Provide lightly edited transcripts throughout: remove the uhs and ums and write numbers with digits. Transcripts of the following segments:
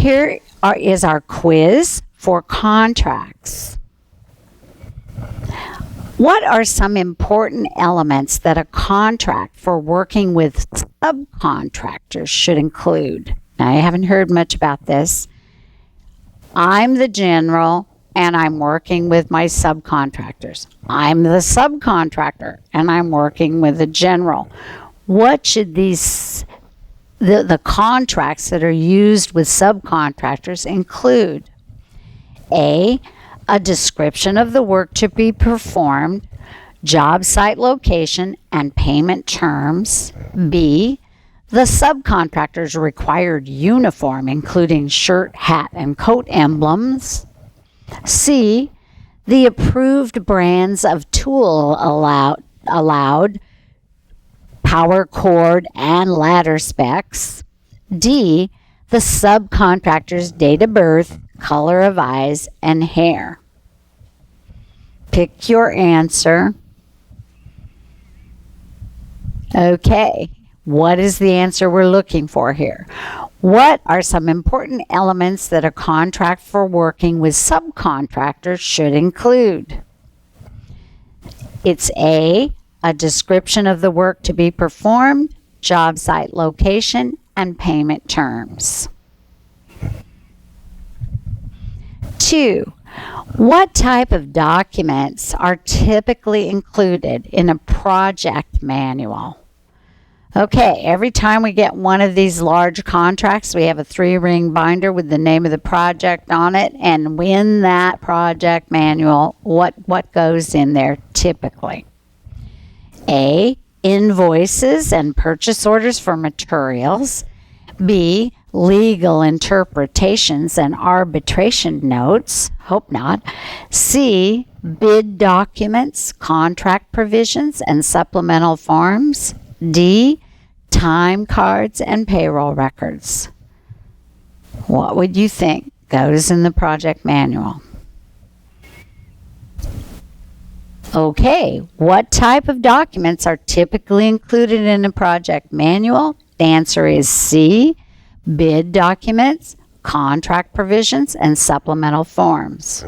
is our quiz for contracts. What are some important elements that a contract for working with subcontractors should include? Now, I haven't heard much about this. I'm the general and I'm working with my subcontractors. I'm the subcontractor and I'm working with the general. What should the contracts that are used with subcontractors include? A description of the work to be performed, job site location, and payment terms. B, the subcontractor's required uniform, including shirt, hat, and coat emblems. C, the approved brands of tool allowed, power cord, and ladder specs. D, the subcontractor's date of birth, color of eyes, and hair. Pick your answer. Okay, what is the answer we're looking for here? What are some important elements that a contract for working with subcontractors should include? It's A, a description of the work to be performed, job site location, and payment terms. 2, what type of documents are typically included in a project manual? Okay, every time we get one of these large contracts, we have a 3-ring binder with the name of the project on it, and in that project manual, what goes in there typically? A, invoices and purchase orders for materials. B, legal interpretations and arbitration notes. Hope not. C, bid documents, contract provisions, and supplemental forms. D, time cards and payroll records. What would you think goes in the project manual? Okay, what type of documents are typically included in a project manual? The answer is C, bid documents, contract provisions, and supplemental forms.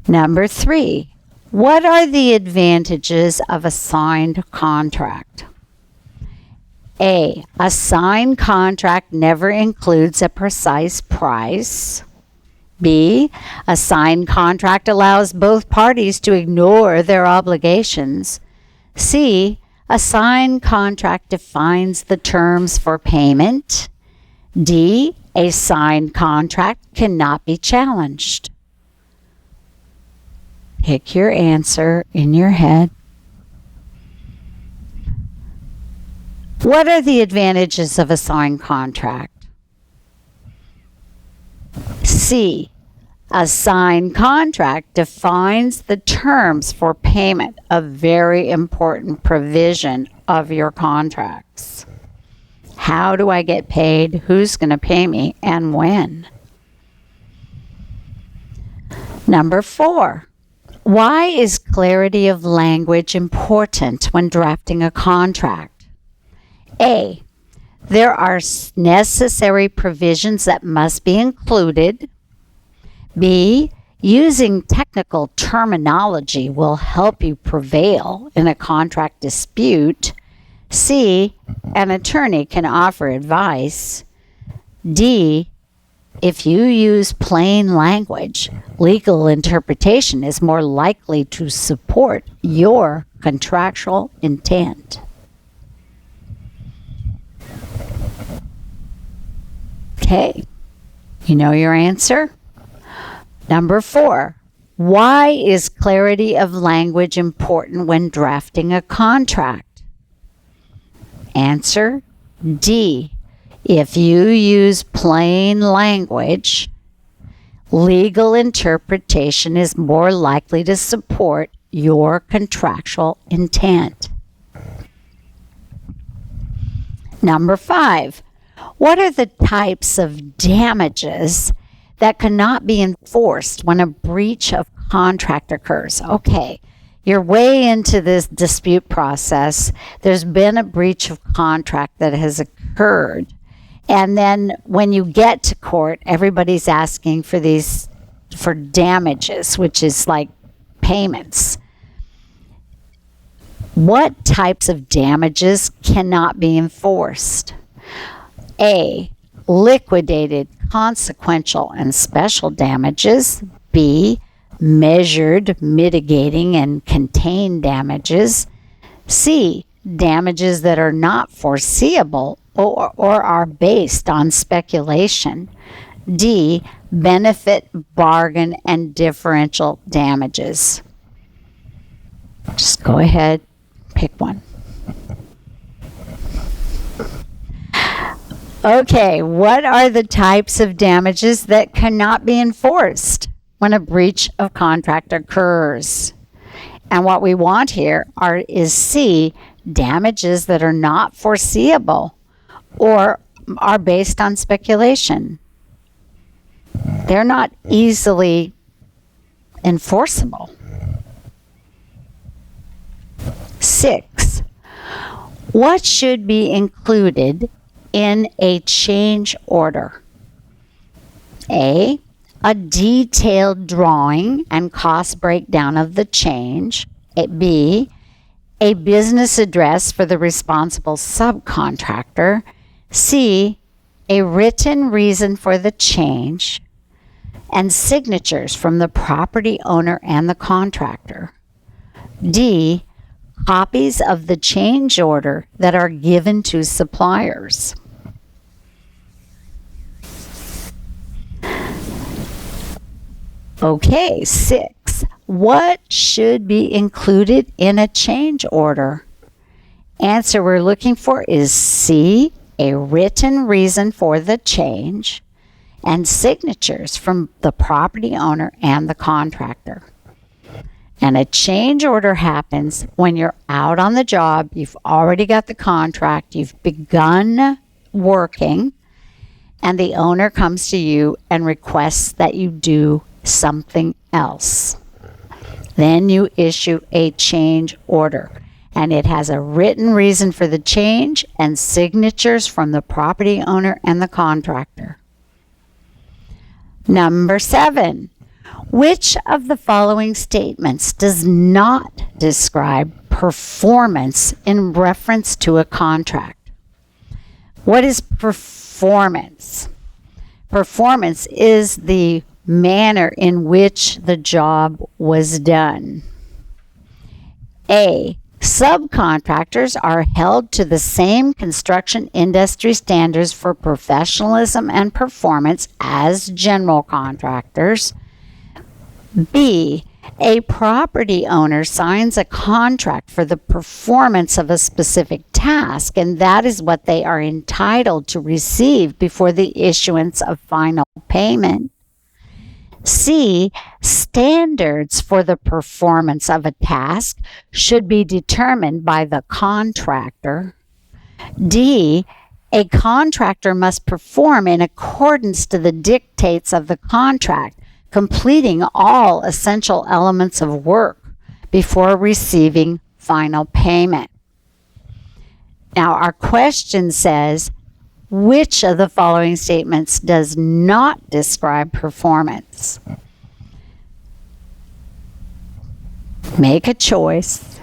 Number 3, what are the advantages of a signed contract? A signed contract never includes a precise price. B, a signed contract allows both parties to ignore their obligations. C, a signed contract defines the terms for payment. D, a signed contract cannot be challenged. Pick your answer in your head. What are the advantages of a signed contract? C, a signed contract defines the terms for payment, a very important provision of your contracts. How do I get paid? Who's going to pay me and when? Number 4, why is clarity of language important when drafting a contract? A, there are necessary provisions that must be included. B, using technical terminology will help you prevail in a contract dispute. C, an attorney can offer advice. D, if you use plain language, legal interpretation is more likely to support your contractual intent. Okay, you know your answer? Number 4, why is clarity of language important when drafting a contract? Answer D, if you use plain language, legal interpretation is more likely to support your contractual intent. Number 5, what are the types of damages that cannot be enforced when a breach of contract occurs? Okay, you're way into this dispute process. There's been a breach of contract that has occurred. And then when you get to court, everybody's asking for damages, which is like payments. What types of damages cannot be enforced? A, liquidated, consequential, and special damages. B, measured, mitigating, and contained damages. C, damages that are not foreseeable or are based on speculation. D, benefit, bargain, and differential damages. Just go ahead, pick one. Okay, what are the types of damages that cannot be enforced when a breach of contract occurs? And what we want here is C, damages that are not foreseeable or are based on speculation. They're not easily enforceable. 6, what should be included in a change order? A detailed drawing and cost breakdown of the change. B, a business address for the responsible subcontractor. C, a written reason for the change, and signatures from the property owner and the contractor. D, copies of the change order that are given to suppliers. Okay, 6. What should be included in a change order? Answer we're looking for is C, a written reason for the change, and signatures from the property owner and the contractor. And a change order happens when you're out on the job, you've already got the contract, you've begun working, and the owner comes to you and requests that you do something else. Then you issue a change order, and it has a written reason for the change and signatures from the property owner and the contractor. Number 7. Which of the following statements does not describe performance in reference to a contract? What is performance? Performance is the manner in which the job was done. A, subcontractors are held to the same construction industry standards for professionalism and performance as general contractors. B, a property owner signs a contract for the performance of a specific task, and that is what they are entitled to receive before the issuance of final payment. C, standards for the performance of a task should be determined by the contractor. D, a contractor must perform in accordance to the dictates of the contract, completing all essential elements of work before receiving final payment. Now, our question says, which of the following statements does not describe performance? Make a choice.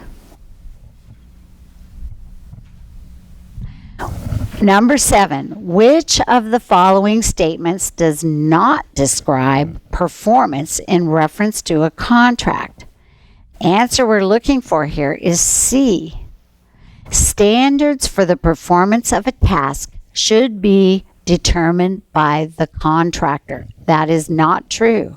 Number 7, which of the following statements does not describe performance in reference to a contract? Answer we're looking for here is C. Standards for the performance of a task should be determined by the contractor. That is not true.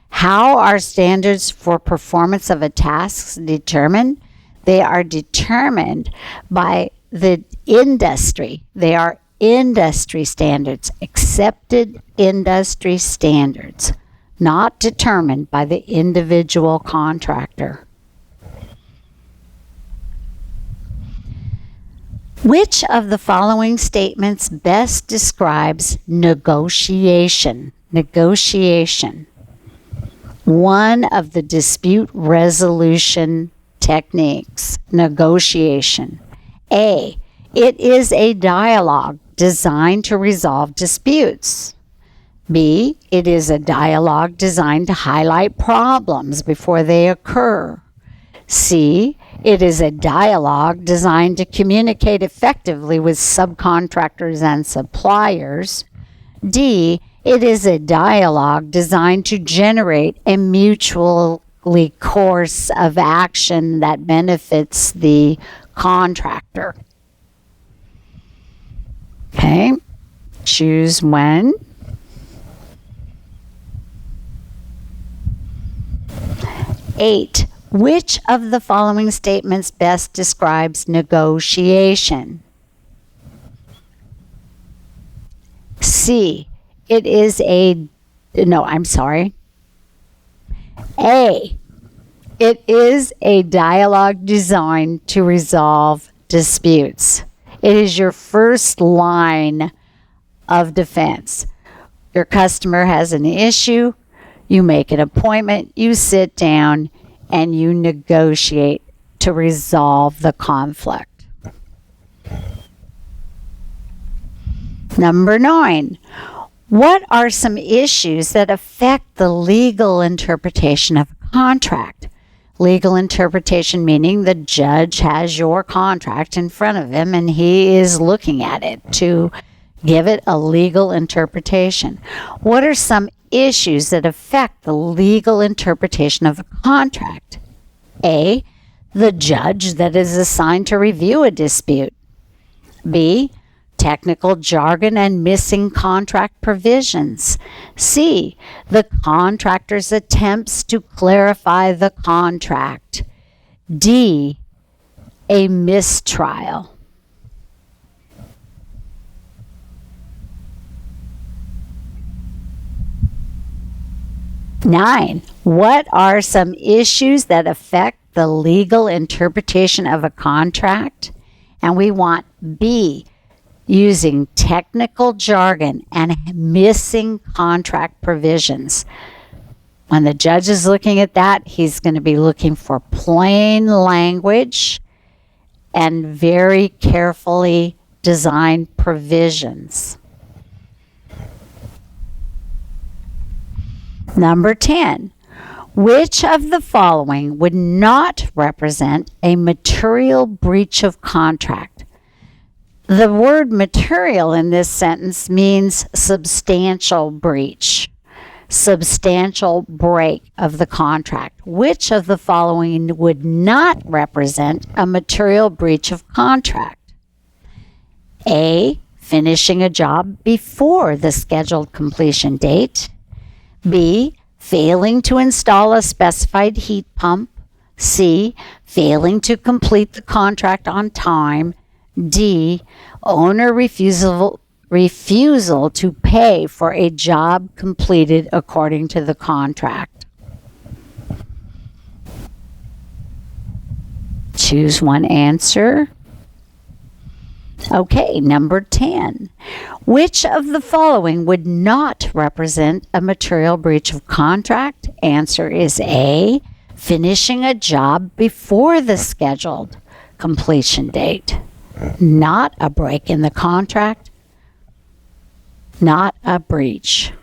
How are standards for performance of a task determined? They are determined by the industry. They are industry standards, accepted industry standards, not determined by the individual contractor. Which of the following statements best describes negotiation? Negotiation. One of the dispute resolution techniques, negotiation. A, it is a dialogue designed to resolve disputes. B, it is a dialogue designed to highlight problems before they occur. C, it is a dialogue designed to communicate effectively with subcontractors and suppliers. D, it is a dialogue designed to generate a mutually course of action that benefits the contractor. Okay, choose one. Eight, which of the following statements best describes negotiation? C, it is a, no, I'm sorry. A, it is a dialogue designed to resolve disputes. It is your first line of defense. Your customer has an issue, you make an appointment, you sit down, and you negotiate to resolve the conflict. Number 9, what are some issues that affect the legal interpretation of a contract? Legal interpretation meaning the judge has your contract in front of him and he is looking at it to give it a legal interpretation. What are some issues that affect the legal interpretation of a contract? A, the judge that is assigned to review a dispute. B, technical jargon and missing contract provisions. C, the contractor's attempts to clarify the contract. D, a mistrial. Nine, what are some issues that affect the legal interpretation of a contract? And we want B, using technical jargon and missing contract provisions. When the judge is looking at that, he's going to be looking for plain language and very carefully designed provisions. Number 10, which of the following would not represent a material breach of contract? The word material in this sentence means substantial breach, substantial break of the contract. Which of the following would not represent a material breach of contract? A, finishing a job before the scheduled completion date. B, failing to install a specified heat pump. C, failing to complete the contract on time. D, owner refusal to pay for a job completed according to the contract. Choose one answer. Okay, number 10. Which of the following would not represent a material breach of contract? Answer is A, finishing a job before the scheduled completion date. Not a break in the contract, not a breach.